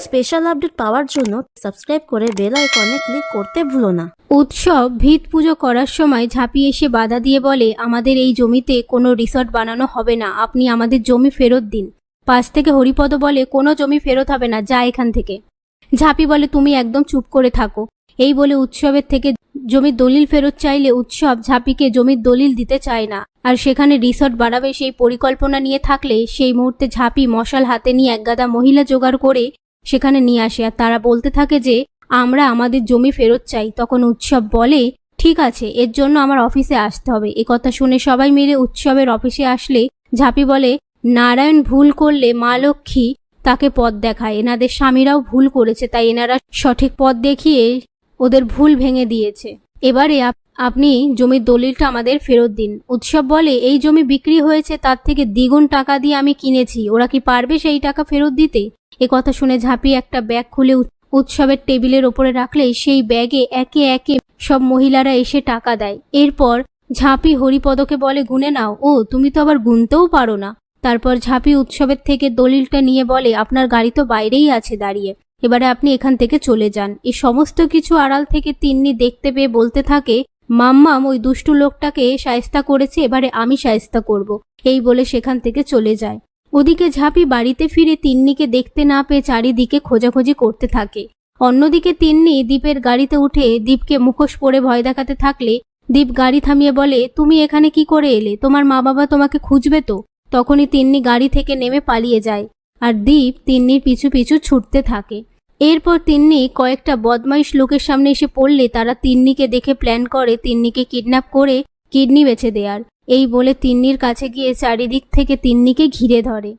Special update পাওয়ার জন্য subscribe করে bell আইকনে ক্লিক করতে ভুলো না। উৎসব ভিত পুজো করার সময় ঝাঁপি এসে বাধা দিয়ে বলে, আমাদের এই জমিতে কোনো রিসর্ট বানানো হবে না, আপনি আমাদের জমি ফেরত দিন। পাশ থেকে হরিপদ বলে, কোনো জমি ফেরত হবে না, যা এখান থেকে। ঝাঁপি বলে, তুমি একদম চুপ করে থাকো। এই বলে উৎসবের থেকে জমির দলিল ফেরত চাইলে উৎসব ঝাঁপিকে জমির দলিল দিতে চায় না, আর সেখানে রিসর্ট বানাবে সেই পরিকল্পনা নিয়ে থাকলে সেই মুহূর্তে ঝাঁপি মশাল হাতে নিয়ে একগাদা মহিলা জোগাড় করে সেখানে নিয়ে আসে, আর তারা বলতে থাকে যে আমরা আমাদের জমি ফেরত চাই। তখন উৎসব বলে, ঠিক আছে, এর জন্য আমার অফিসে আসতে হবে। কথা শুনে সবাই মিলে উৎসবের অফিসে আসলে ঝাঁপি বলে, নারায়ণ ভুল করলে মা লক্ষ্মী তাকে পথ দেখায়, এনাদের স্বামীরাও ভুল করেছে, তাই এনারা সঠিক পথ দেখিয়ে ওদের ভুল ভেঙে দিয়েছে। এবারে আপনি জমির দলিলটা আমাদের ফেরত দিন। উৎসব বলে, এই জমি বিক্রি হয়েছে, তার থেকে দ্বিগুণ টাকা দিয়ে আমি কিনেছি, ওরা কি পারবে সেই টাকা ফেরত দিতে? কথা শুনে ঝাঁপি একটা ব্যাগ খুলে উৎসবের টেবিলের ওপরে রাখলেই সেই ব্যাগে একে একে সব মহিলারা এসে টাকা দেয়। এরপর ঝাঁপি হরিপদকে বলে, গুনে নাও। ও, তুমি তো আবার গুনতেও পারো না। তারপর ঝাঁপি উৎসবের থেকে দলিলটা নিয়ে বলে, আপনার গাড়ি তো বাইরেই আছে দাঁড়িয়ে, এবারে আপনি এখান থেকে চলে যান। এই সমস্ত কিছু আড়াল থেকে তিন্নি দেখতে পেয়ে বলতে থাকে, মাম্মাম ওই দুষ্টু লোকটাকে শায়েস্তা করেছে, এবারে আমি শায়েস্তা করব। এই বলে সেখান থেকে চলে যায়। ওদিকে ঝাঁপি বাড়িতে ফিরে তিন্নিকে দেখতে না পেয়ে চারিদিকে খোঁজাখুঁজি করতে থাকে। অন্যদিকে তিন্নি দীপের গাড়িতে উঠে দীপকে মুখোশ পরে ভয় দেখাতে থাকলে দীপ গাড়ি থামিয়ে বলে, তুমি এখানে কি করে এলে? তোমার মা বাবা তোমাকে খুঁজবে তো। তখনই তিন্নি গাড়ি থেকে নেমে পালিয়ে যায়, আর দীপ তিন্নির পিছু পিছু ছুটতে থাকে। এরপর তিন্নি কয়েকটা বদমাইশ লোকের সামনে এসে পড়লে তারা তিন্নিকে দেখে প্ল্যান করে তিন্নিকে কিডন্যাপ করে কিডনি বেচে দেয়ার। এই বলে তিন্নির কাছে গিয়ে চারিদিক থেকে তিন্নিকে ঘিরে ধরে।